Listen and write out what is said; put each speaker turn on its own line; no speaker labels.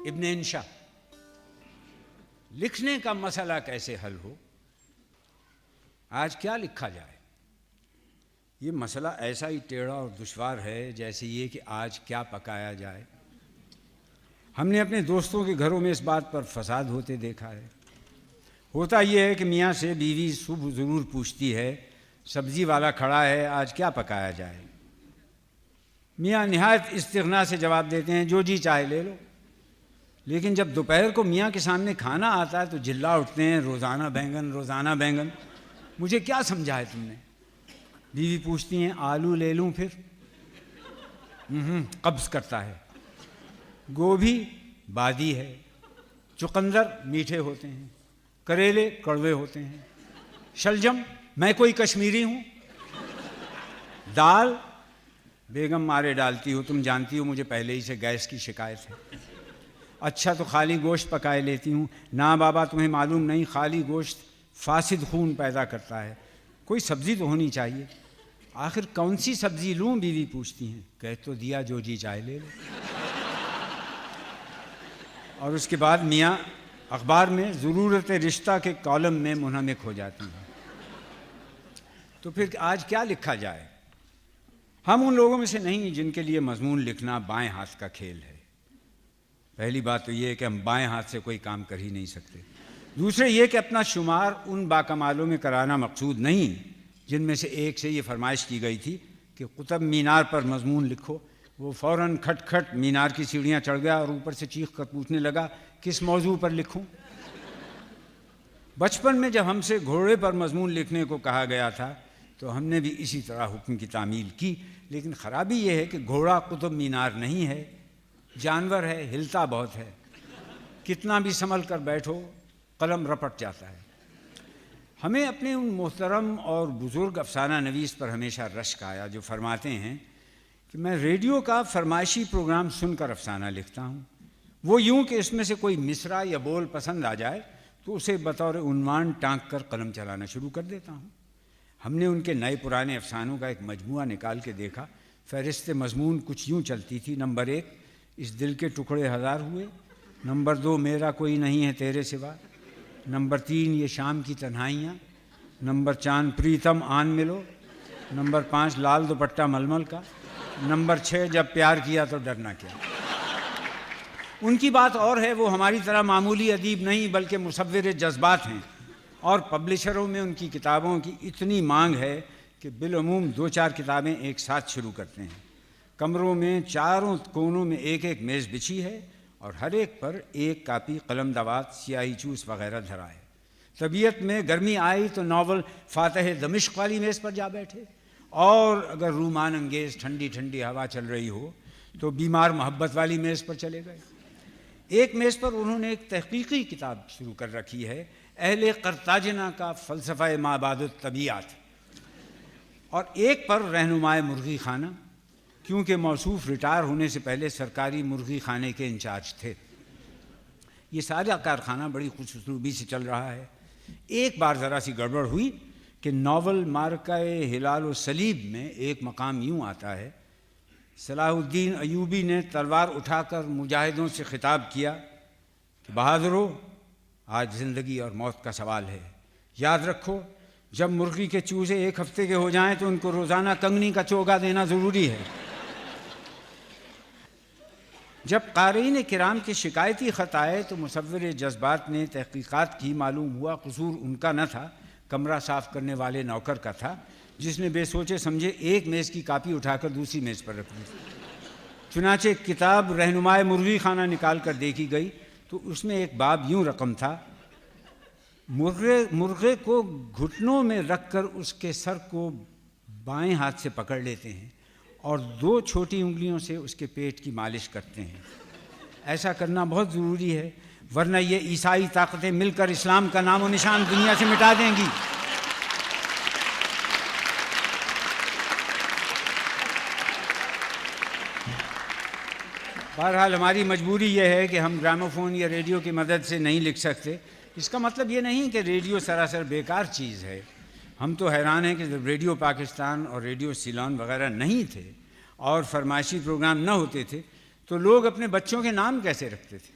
ابن انشا، لکھنے کا مسئلہ کیسے حل ہو، آج کیا لکھا جائے. یہ مسئلہ ایسا ہی ٹیڑھا اور دشوار ہے جیسے یہ کہ آج کیا پکایا جائے. ہم نے اپنے دوستوں کے گھروں میں اس بات پر فساد ہوتے دیکھا ہے. ہوتا یہ ہے کہ میاں سے بیوی صبح ضرور پوچھتی ہے سبزی والا کھڑا ہے آج کیا پکایا جائے. میاں نہایت استغنا سے جواب دیتے ہیں جو جی چاہے لے لو. لیکن جب دوپہر کو میاں کے سامنے کھانا آتا ہے تو جلا اٹھتے ہیں روزانہ بینگن روزانہ بینگن. مجھے کیا سمجھا ہے تم نے. بیوی پوچھتی ہیں آلو لے لوں پھر. قبض کرتا ہے. گوبھی بادی ہے، چقندر میٹھے ہوتے ہیں، کریلے کڑوے ہوتے ہیں، شلجم میں کوئی کشمیری ہوں. دال بیگم مارے ڈالتی ہو، تم جانتی ہو مجھے پہلے ہی سے گیس کی شکایت ہے. اچھا تو خالی گوشت پکائے لیتی ہوں. نا بابا تمہیں معلوم نہیں خالی گوشت فاسد خون پیدا کرتا ہے. کوئی سبزی تو ہونی چاہیے. آخر کون سی سبزی لوں بیوی پوچھتی ہیں. کہہ تو دیا جو جی چاہے لے لو. اور اس کے بعد میاں اخبار میں ضرورت رشتہ کے کالم میں منہمک ہو جاتی ہیں. تو پھر آج کیا لکھا جائے. ہم ان لوگوں میں سے نہیں جن کے لیے مضمون لکھنا بائیں ہاتھ کا کھیل ہے. پہلی بات تو یہ ہے کہ ہم بائیں ہاتھ سے کوئی کام کر ہی نہیں سکتے. دوسرے یہ کہ اپنا شمار ان باکمالوں میں کرانا مقصود نہیں جن میں سے ایک سے یہ فرمائش کی گئی تھی کہ قطب مینار پر مضمون لکھو. وہ فوراً کھٹ کھٹ مینار کی سیڑھیاں چڑھ گیا اور اوپر سے چیخ کر پوچھنے لگا کس موضوع پر لکھوں. بچپن میں جب ہم سے گھوڑے پر مضمون لکھنے کو کہا گیا تھا تو ہم نے بھی اسی طرح حکم کی تعمیل کی. لیکن خرابی یہ ہے کہ گھوڑا قطب مینار نہیں ہے، جانور ہے، ہلتا بہت ہے. کتنا بھی سنبھل کر بیٹھو قلم رپٹ جاتا ہے. ہمیں اپنے ان محترم اور بزرگ افسانہ نویس پر ہمیشہ رشک آیا جو فرماتے ہیں کہ میں ریڈیو کا فرمائشی پروگرام سن کر افسانہ لکھتا ہوں. وہ یوں کہ اس میں سے کوئی مصرع یا بول پسند آ جائے تو اسے بطور عنوان ٹانک کر قلم چلانا شروع کر دیتا ہوں. ہم نے ان کے نئے پرانے افسانوں کا ایک مجموعہ نکال کے دیکھا. فہرست مضمون کچھ یوں چلتی تھی. نمبر 1 اس دل کے ٹکڑے ہزار ہوئے. نمبر 2 میرا کوئی نہیں ہے تیرے سوا. نمبر 3 یہ شام کی تنہائیاں. نمبر 4 پریتم آن ملو. نمبر 5 لال دوپٹہ ململ کا. نمبر 6 جب پیار کیا تو ڈرنا کیا. ان کی بات اور ہے، وہ ہماری طرح معمولی ادیب نہیں بلکہ مصور جذبات ہیں اور پبلشروں میں ان کی کتابوں کی اتنی مانگ ہے کہ بالعموم 2-4 کتابیں ایک ساتھ شروع کرتے ہیں. کمروں میں چاروں کونوں میں ایک ایک میز بچھی ہے اور ہر ایک پر ایک کاپی، قلم دوات، سیاہی چوس وغیرہ دھرا ہے. طبیعت میں گرمی آئی تو ناول فاتح دمشق والی میز پر جا بیٹھے، اور اگر رومان انگیز ٹھنڈی ٹھنڈی ہوا چل رہی ہو تو بیمار محبت والی میز پر چلے گئے. ایک میز پر انہوں نے ایک تحقیقی کتاب شروع کر رکھی ہے، اہل قرطاجنہ کا فلسفہ مابعد الطبیعات، اور ایک پر رہنمائے مرغی خانہ، کیونکہ موصوف ریٹائر ہونے سے پہلے سرکاری مرغی خانے کے انچارج تھے. یہ سارا کارخانہ بڑی خوش اسلوبی سے چل رہا ہے. ایک بار ذرا سی گڑبڑ ہوئی کہ ناول مارکہ ہلال و صلیب میں ایک مقام یوں آتا ہے صلاح الدین ایوبی نے تلوار اٹھا کر مجاہدوں سے خطاب کیا کہ بہادرو آج زندگی اور موت کا سوال ہے. یاد رکھو جب مرغی کے چوزے 1 ہفتے کے ہو جائیں تو ان کو روزانہ کنگنی کا چوگا دینا ضروری ہے. جب قارئین کرام کے شکایتی خط آئے تو مصور جذبات نے تحقیقات کی. معلوم ہوا قصور ان کا نہ تھا، کمرہ صاف کرنے والے نوکر کا تھا جس نے بے سوچے سمجھے ایک میز کی کاپی اٹھا کر دوسری میز پر رکھ دی. چنانچہ کتاب رہنمائے مرغی خانہ نکال کر دیکھی گئی تو اس میں ایک باب یوں رقم تھا مرغے کو گھٹنوں میں رکھ کر اس کے سر کو بائیں ہاتھ سے پکڑ لیتے ہیں اور 2 چھوٹی انگلیوں سے اس کے پیٹ کی مالش کرتے ہیں. ایسا کرنا بہت ضروری ہے ورنہ یہ عیسائی طاقتیں مل کر اسلام کا نام و نشان دنیا سے مٹا دیں گی. بہرحال ہماری مجبوری یہ ہے کہ ہم گراموفون یا ریڈیو کی مدد سے نہیں لکھ سکتے. اس کا مطلب یہ نہیں کہ ریڈیو سراسر بیکار چیز ہے. ہم تو حیران ہیں کہ جب ریڈیو پاکستان اور ریڈیو سیلان وغیرہ نہیں تھے اور فرمائشی پروگرام نہ ہوتے تھے تو لوگ اپنے بچوں کے نام کیسے رکھتے تھے.